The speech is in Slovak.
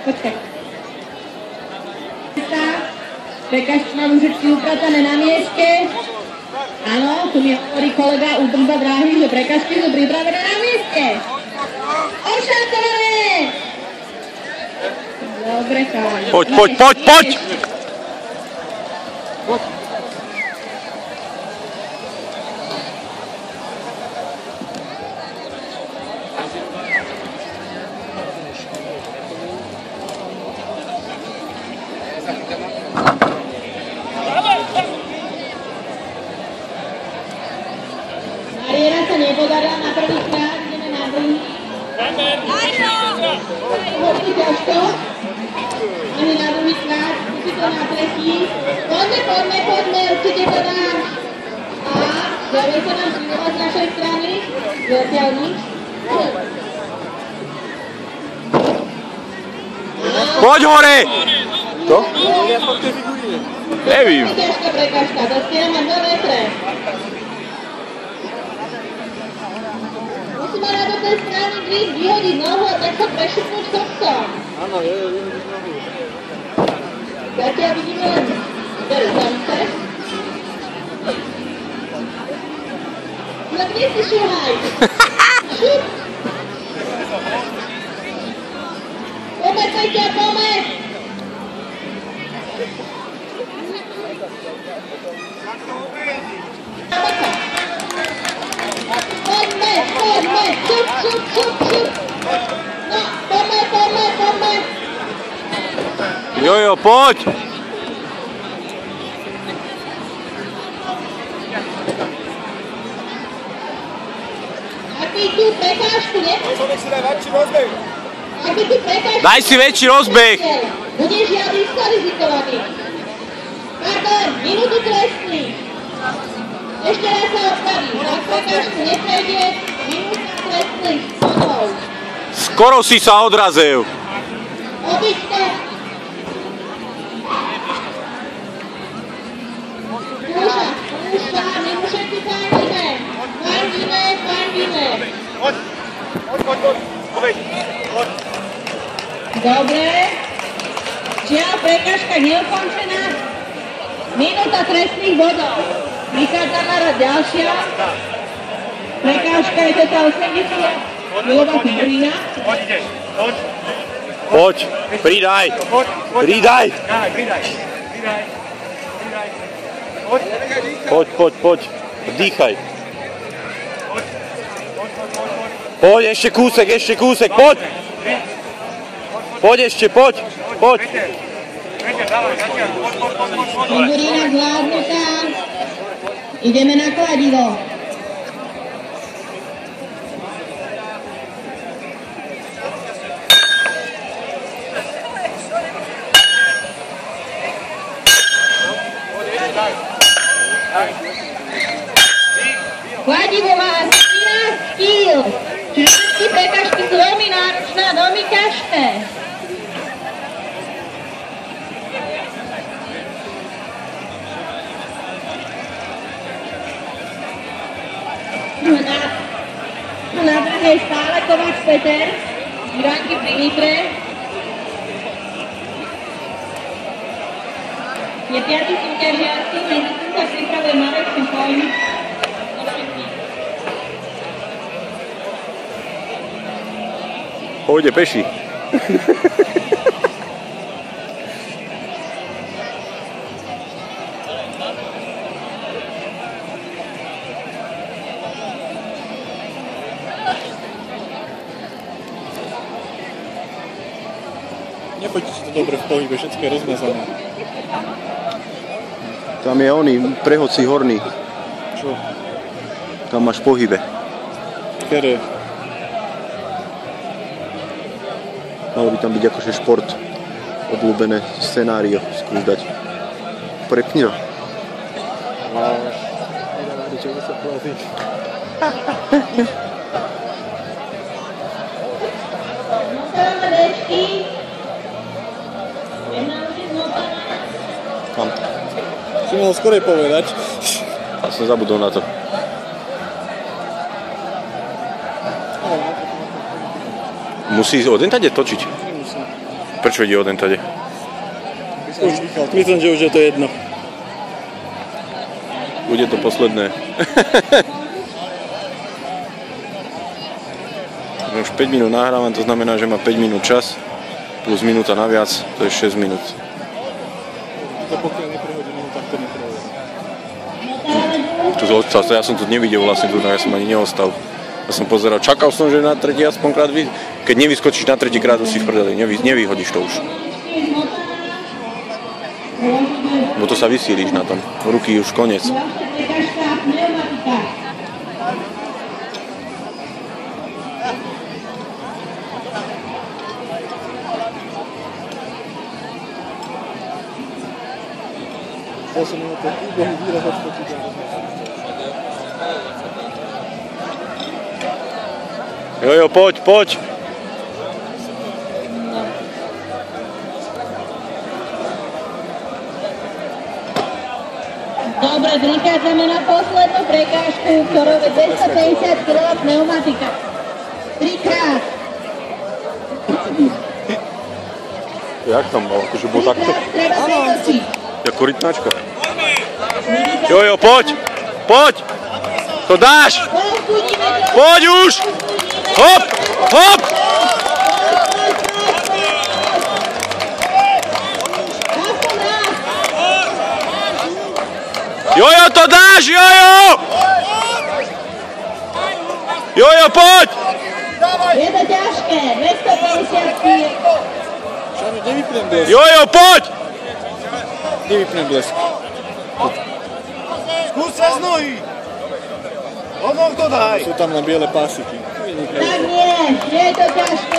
Počkaj. Prekažky na lúžečky upratané na mieste. Áno, tu mi hovorí kolega údržba dráhy, že prekažky sú pripravené na mieste. Ošatované! Dobre, chávam. Poď! Bariéra sa nepodarila na prvý krát, ideme na druhý. Hodný ťažko. Ani na druhý krát, musíte na tretí. Poďme, určite to dáš. A ďalej sa nám zvinula z našej strany. Zatiaľ nič. Poď hore! To? Nevím. Ťažká prekažka, dostiera ma 2 metre. Musíme na do tej strany vyhodiť nohu a tak sa prešupnúť kopcom. Áno, vyhodiť nohu. Zatiaľ vidíme len zamce. No kde si šuhaj? Šup! Poďme, Peťa, poďme! Poďme! Šup! No, poďme! Jojo, poď! Ak by tu prekážku Daj si väčší rozbeh! budeš ja diskvalifikovaný. Pardon, minútu trestný. Ešte raz sa opravím. Ak prekážku neprejde, minúta trestných bodov. Skoro si sa odrazil. Obiť to. Skúša, my mu všetci fandíme. Poď. Dobre. Žiaľ, prekážka neukončená. Minúta trestných bodov. Vychádza na rad ďalšia. Prekážka je teda 80. Milová figurína. Poď, pridaj. Poď. Dýchaj. Poď, ešte kúsek, poď. Poď. Figurína zvládnutá. Ideme na kladivo. Kladivo má 13 kg. Čiže všetky prekažky sú veľmi náročné a veľmi ťažké. Na druhej stále Kováč Peter, Iránky pri Nitre. Je 5. súťažiaci, medzi tým sa pripravuje Marek Šuchoj. Pôjde peši. Nepoďte si to dobre v pohybe, všetko je rozmazané. Tam je oný prehodci horný. Čo? Tam máš pohybe. Ktoré? Malo by tam byť akože šport. Obľúbené scenário skúšať. Prepni ho. Čo by sa plazí? Kam? Si mohol skorej povedať. Ja som zabudol na to. Musí odentade točiť. Nemusím. Prečo ide jeden tady? Myslím, že už je to jedno. Bude to posledné. Už 5 minút nahrávam, to znamená, že má 5 minút čas, plus minúta naviac, to je 6 minút. To pokiaľ neprehodí, tak to neprehodí. Ja som tu nevidel vlastne, ja som ani neostal. Ja som pozeral, čakal som, že na tretí aspoň krát keď nevyskočíš na tretí krát, to si v prdeli, nevyhodíš to už. Bo to sa vysíliš na tom, ruky už koniec. Ja som na ten úbohý výraz odpočítal. Jojo, poď! Dobre, prichádzame na poslednú prekážku, ktorou je 250 kg pneumatika. 3-krát. Jak tam bol? Akože bol takto? Treba pretočiť. Jako rytnačka. Jojo, poď! To dáš! Poď už! Hop! Jojo, to dáš, Jojo! Jojo, poď! Je to ťažké, 250 kg. Šano, nevypnem blesk. Jojo, poď! Nevypnem blesk. Skús sa z nohy! Ono to daj! Sú tam len biele pásiky. Tak nie, je to ťažké.